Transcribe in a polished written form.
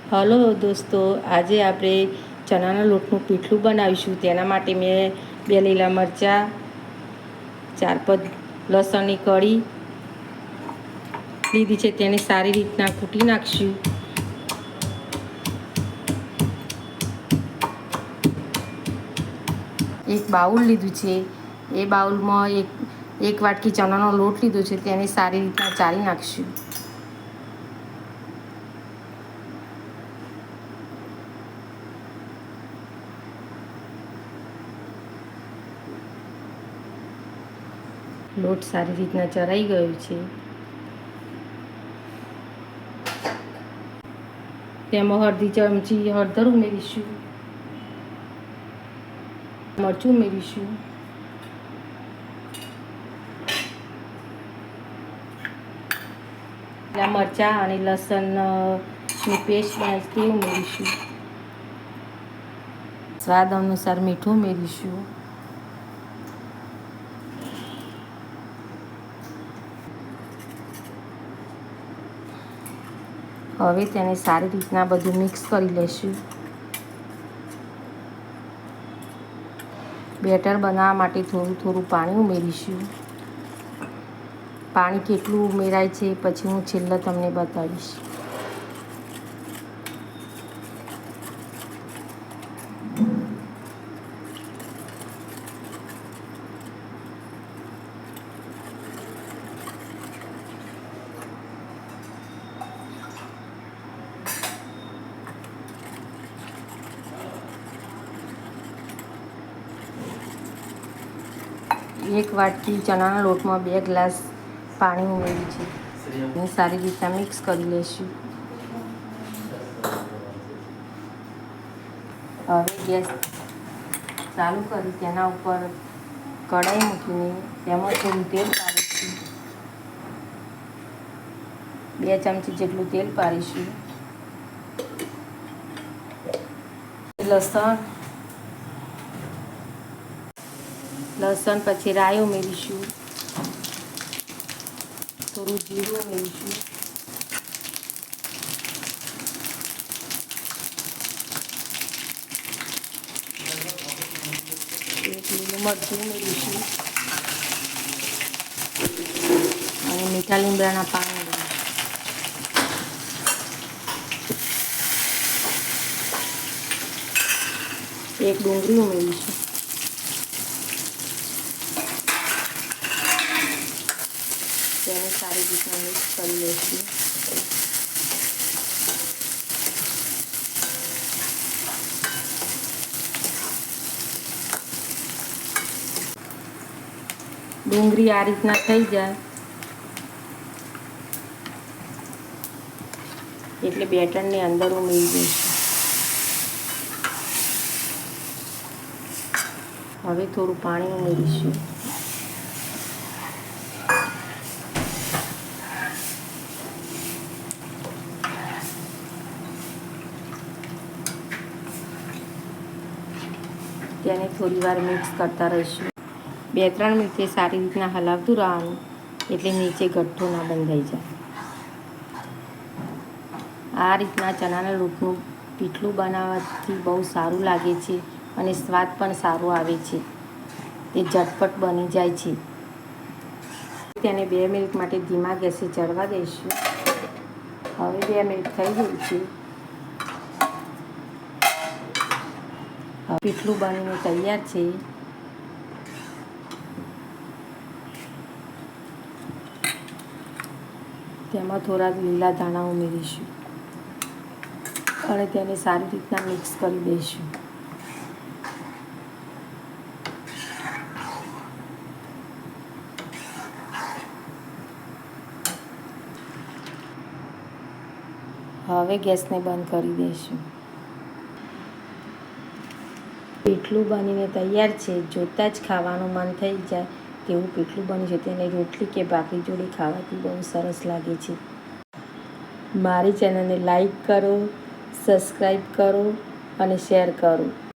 Hello દોસ્તો, આજે આપણે ચણાના લોટનું પીઠલું બનાવીશું. તેના માટે મેં 2 લીલા મરચાં, 4-5 લસણની કળી લીધી છે. તેને સારી રીતના કૂટી નાખશું. એક બાઉલ લીધું છે. એ બાઉલમાં એક વાટકી ચણાનો લોટ લીધો છે. તેને સારી રીતના ચાળી નાખશું. લોટ સારી રીતના ચરાઈ ગયો છે. તેમાં અડધી ચમચી હળદર ઉમેરીશું, મરચું ઉમેરીશું, મરચાં અને લસણની પેસ્ટ તે ઉમેરીશું, સ્વાદ અનુસાર મીઠું ઉમેરીશું. હવે તેને સારી રીતના બધું મિક્સ કરી લઈશું. બેટર બનાવવા માટે થોડું પાણી ઉમેરીશું. પાણી કેટલું ઉમેરાય છે પછી હું છેલ્લે તમને બતાવીશ. એક વાટકી ચણાના લોટમાં 2 ગ્લાસ પાણી ઉમેર્યું છે. એને સારી રીતના મિક્સ કરી લઈશું. હવે ગેસ ચાલુ કરી તેના ઉપર કઢાઈ મૂકીને તેમાં થોડું તેલ પાડીશું. 2 ચમચી જેટલું તેલ પાડીશું. લસણ પછી રાઈ ઉમેરીશું. થોડું જીરું ઉમેરીશું. એક લીલું મરચું ઉમેરીશું અને મીઠા લીમડાના પાન ઉમેરીશું. એક ડુંગળી ઉમેરીશું. તેને સારી રીતના મિક્સ કરી લઈશું. ડુંગળી આ રીતના થઈ જાય એટલે બેટરને અંદર ઉમેરી દઈશું. હવે થોડું પાણી ઉમેરીશું. તેને થોડી વાર મિક્સ કરતા રહીશું. 2-3 મિનિટે સારી રીતના હલાવતું રહેવાનું એટલે નીચે ગઠ્ઠો ના બંધાઈ જાય. આ રીતના ચણાના લોટનું પીઠલું બનાવવાથી બહુ સારું લાગે છે અને સ્વાદ પણ સારો આવે છે. તે ઝટપટ બની જાય છે. તેને 2 મિનિટ માટે ધીમા ગેસે ચડવા દઈશું. હવે 2 મિનિટ થઈ ગઈ છે. પીઠલું બનીને તૈયાર છે. તેમાં થોડા લીલા ધાણા ઉમેરીશું અને તેને સારી રીતના મિક્સ કરી દઈશું. હવે ગેસને બંધ કરી દઈશું. પીઠલું બનીને તૈયાર છે. જોતાં જ ખાવાનું મન થઈ જાય તેવું પીઠલું બન્યું છે. તેને રોટલી કે ભાખરી જોડે ખાવાથી બહુ સરસ લાગે છે. મારી ચેનલને લાઈક કરો, સબસ્ક્રાઈબ કરો અને શેર કરો.